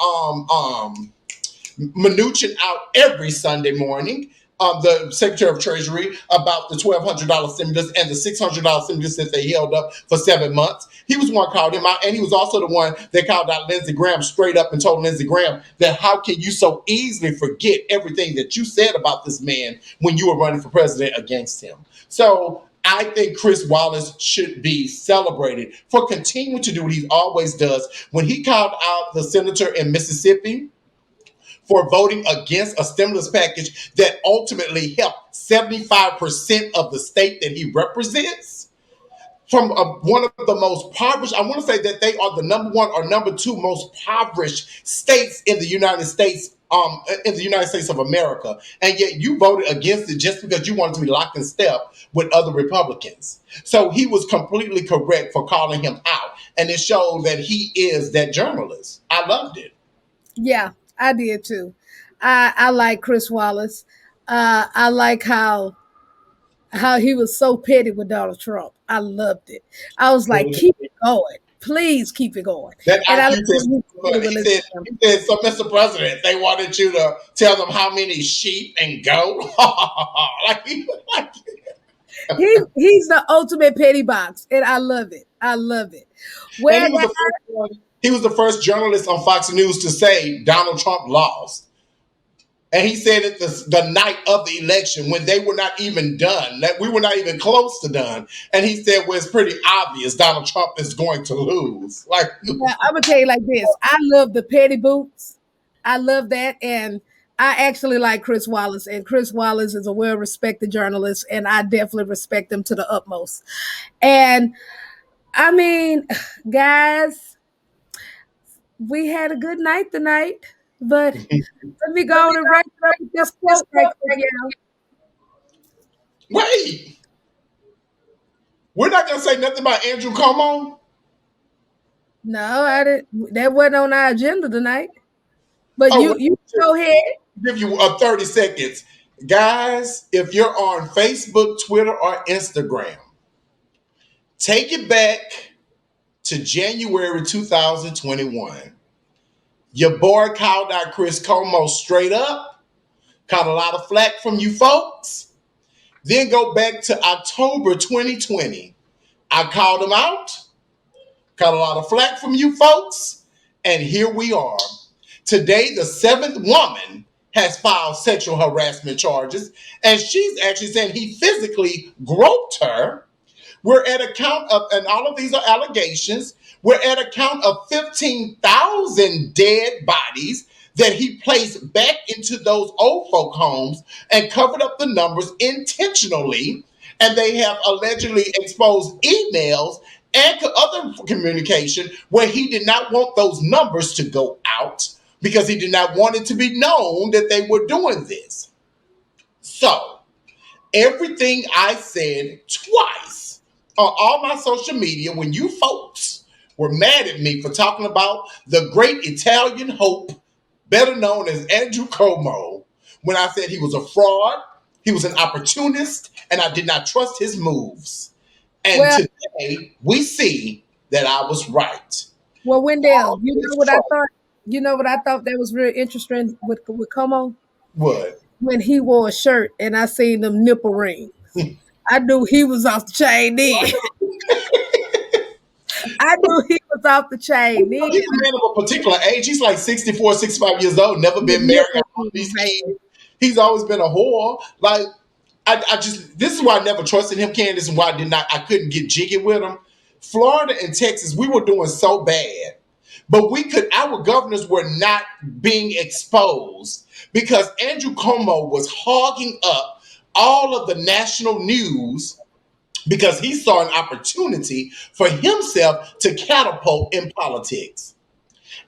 Mnuchin out every Sunday morning, the Secretary of Treasury, about the $1,200 stimulus and the $600 stimulus that they held up for 7 months. He was the one called him out, and he was also the one that called out Lindsey Graham straight up and told Lindsey Graham that how can you so easily forget everything that you said about this man when you were running for president against him. So I think Chris Wallace should be celebrated for continuing to do what he always does. When he called out the senator in Mississippi for voting against a stimulus package that ultimately helped 75% of the state that he represents, from one of the most impoverished, I want to say that they are the number one or number two most impoverished states in the United States, in the United States of America, and yet you voted against it just because you wanted to be locked in step with other Republicans. So he was completely correct for calling him out, and it showed that he is that journalist. I loved it. Yeah, I did too. I like Chris Wallace. I like how he was so petty with Donald Trump. I loved it. I was like, keep it going. Please keep it going. That And I IQ like test when was funny. he with him. He said, so Mr. President, they wanted you to tell them how many sheep and goat. like, He's the ultimate petty box, and I love it. I love it. and Well, he was the first journalist on Fox News to say Donald Trump lost. And he said it the night of the election when they were not even done, that we were not even close to done. And he said, well, it's pretty obvious Donald Trump is going to lose. Like, well, I'm gonna tell you like this. I love the petty boots. I love that, and I actually like Chris Wallace. And Chris Wallace is a well-respected journalist, and I definitely respect him to the utmost. And I mean, guys, we had a good night tonight, but let me go on and wrap it up with this quote right quick, y'all. wait, we're not going to say nothing about Andrew Cuomo? No, I didn't. That wasn't on our agenda tonight. But Oh, you go ahead. give you 30 seconds. Guys, if you're on Facebook, Twitter, or Instagram, take it back to January 2021. Your boy called out Chris Cuomo straight up, caught a lot of flack from you folks. Then go back to October 2020. I called him out, caught a lot of flack from you folks, and here we are. Today, the seventh woman has filed sexual harassment charges, and she's actually saying he physically groped her We're at a count of, and all of these are allegations, we're at a count of 15,000 dead bodies that he placed back into those old folk homes and covered up the numbers intentionally. And they have allegedly exposed emails and other communication where he did not want those numbers to go out because he did not want it to be known that they were doing this. So, everything I said twice on all my social media when you folks were mad at me for talking about the great Italian hope, better known as Andrew Cuomo, when I said he was a fraud, he was an opportunist, and I did not trust his moves. And Well, today we see that I was right. Wendell, All you this know what I trouble. thought? You know what I thought that was really interesting with Como? What? When he wore a shirt and I seen them nipple rings. I knew he was off the chain then. I knew he was off the chain then. He's a man of a particular age. He's like 64, 65 years old, never The been married, got nipple all rings, these baby. kids. He's always been a whore. Like, I just, this is why I never trusted him, Candace, and why I couldn't get jiggy with him. Florida and Texas, we were doing so bad, but our governors were not being exposed because Andrew Cuomo was hogging up all of the national news because he saw an opportunity for himself to catapult in politics.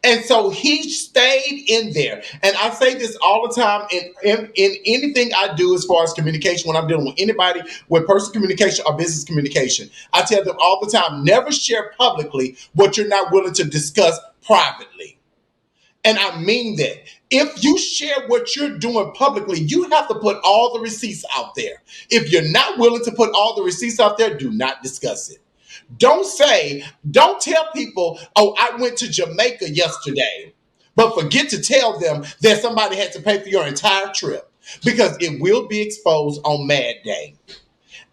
And so he stayed in there. And I say this all the time in anything I do as far as communication, when I'm dealing with anybody with personal communication or business communication. I tell them all the time, never share publicly what you're not willing to discuss privately. And I mean that. If you share what you're doing publicly, you have to put all the receipts out there. If you're not willing to put all the receipts out there, do not discuss it. Don't tell people, oh, I went to Jamaica yesterday, but forget to tell them that somebody had to pay for your entire trip because it will be exposed on Mad Day.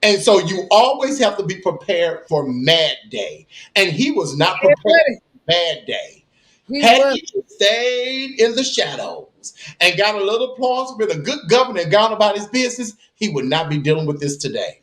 And so you always have to be prepared for Mad Day. And he was not Yeah, prepared buddy. for Mad Day. He Had was. he stayed in the shadows and got a little applause, been a good governor and gone about his business, he would not be dealing with this today.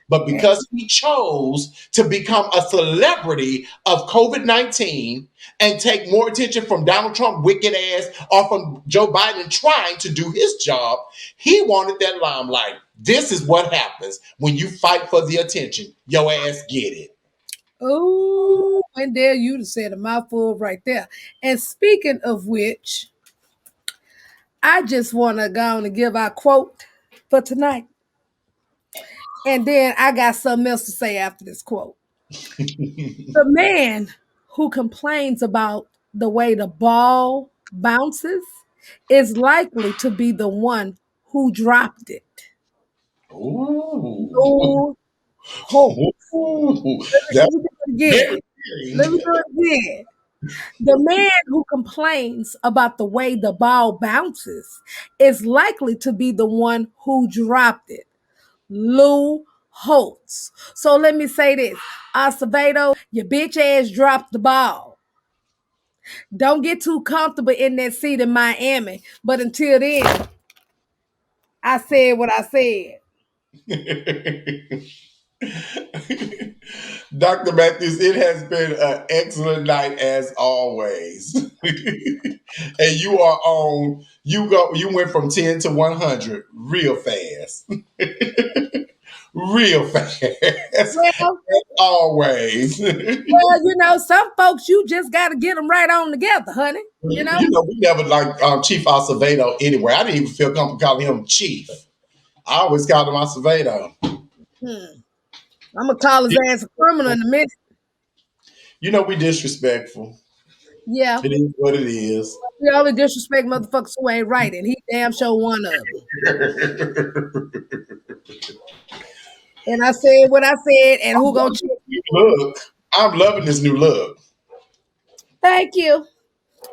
But because he chose to become a celebrity of COVID 19 and take more attention from Donald Trump, wicked ass, or from Joe Biden trying to do his job, he wanted that limelight. This is what happens when you fight for the attention. Your ass get it. Oh, Wendell, you just said a mouthful right there. And speaking of which, I just want to go on and give our quote for tonight. And then I got something else to say after this quote. The man who complains about the way the ball bounces is likely to be the one who dropped it. Ooh. No hope. Ooh. Let That's me do it again. very Let me scary. do it again. The man who complains about the way the ball bounces is likely to be the one who dropped it. Lou Holtz. So let me say this. Acevedo, your bitch ass dropped the ball. Don't get too comfortable in that seat in Miami. But until then, I said what I said. Dr. Matthews, it has been an excellent night as always. And you are on, you went from 10 to 100 real fast. Real fast. As Well, always. some folks you just got to get them right on together, honey. We never liked Chief Acevedo anyway. I didn't even feel comfortable calling him Chief. I always called him Acevedo. Hmm. I'm gonna call his ass a criminal in a minute. We disrespectful. Yeah, It is what it is. we only disrespect motherfuckers who ain't right, and he damn sure one of them. And I said what I said, and who gonna check me for it? Look, I'm loving this new look. Thank you.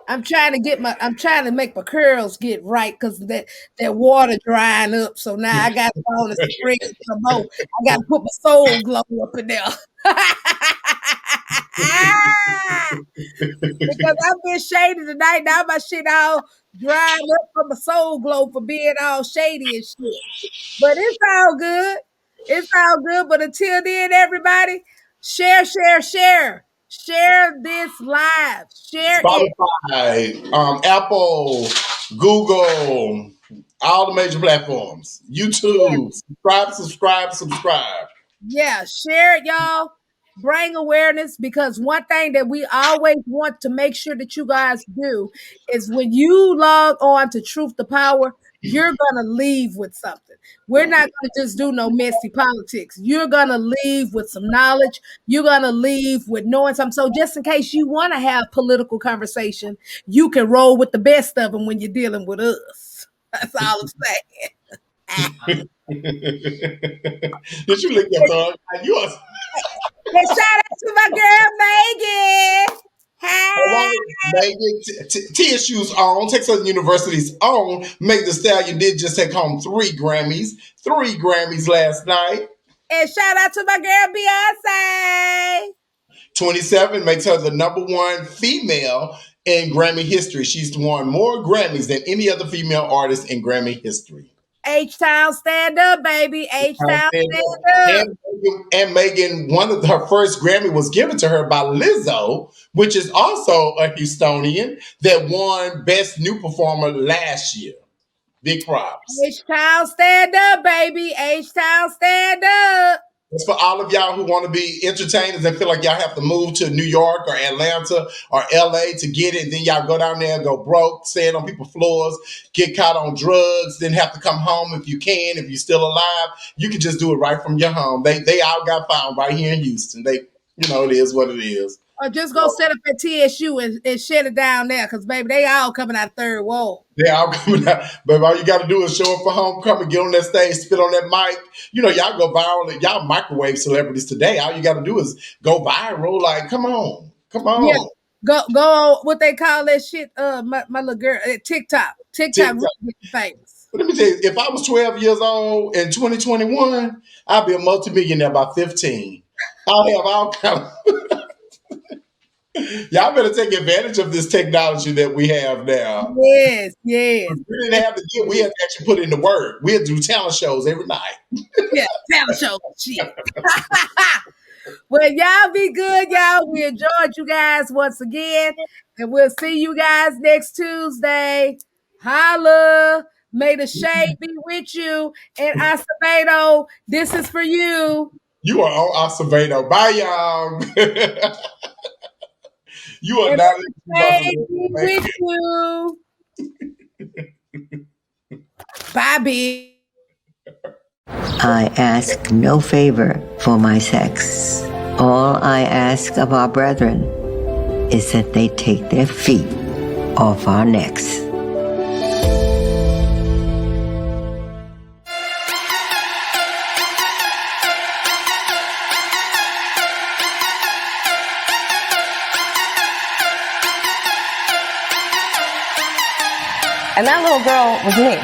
I'm trying to make my curls get right because that water drying up. So now I got to go on and spread some more. I got to put my soul glow up in there. Because I've been shady tonight. Now my shit all dried up from my soul glow for being all shady and shit. But it's all good. It's all good. But until then, everybody, share, share, share. Share this live. Share it. Spotify, Apple, Google, all the major platforms, YouTube. Subscribe, subscribe, subscribe. Yeah, share it, y'all. Bring awareness because one thing that we always want to make sure that you guys do is when you log on to Truth to Power, you're going to leave with something. We're not going to just do no messy politics. You're going to leave with some knowledge. You're going to leave with knowing something. So, just in case you want to have political conversation, you can roll with the best of them when you're dealing with us. That's all I'm saying. Did you lick your tongue? You are And shout out to my girl Megan. all Hey. right, Megan. TSU's own, Texas University's own, Meg the Stallion did just take home 3 Grammys. 3 Grammys last night. And shout out to my girl Beyonce. 27 makes her the #1 female in Grammy history. She's won more Grammys than any other female artist in Grammy history. H-Town stand up, baby. H-Town stand up. And Megan, one of her first Grammy was given to her by Lizzo, which is also a Houstonian that won Best New Performer last year. Big props. H-Town stand up, baby. H-Town stand up. It's for all of y'all who want to be entertainers and feel like y'all have to move to New York or Atlanta or LA to get it. And then y'all go down there and go broke, stand on people's floors, get caught on drugs, then have to come home if you can, if you're still alive. You can just do it right from your home. They all got found right here in Houston. It is what it is. Or just go set up at TSU and shut it down there because, baby, they all coming out third wall. They all coming out. But all you got to do is show up for homecoming, get on that stage, spit on that mic. Y'all go viral. Y'all microwave celebrities today. All you got to do is go viral. Like, come on. Come on. Yeah. Go on what they call that shit, my little girl, TikTok. TikTok really famous. But let me tell you, if I was 12 years old in 2021, I'd be a multimillionaire by 15. I'll have all kind of y'all better take advantage of this technology that we have now. Yes, yes. We didn't have to get, we had to actually put in the work. We had to do talent shows every night. Yeah, talent show shit. Well, y'all be good, y'all. We enjoyed you guys once again. And we'll see you guys next Tuesday. Holla. May the shade be with you. And Acevedo, this is for you. You are on Acevedo. Bye, y'all. You are And not shade be with you. Bye, bitch. I ask no favor for my sex. All I ask of our brethren is that they take their feet off our necks. And that little girl was me.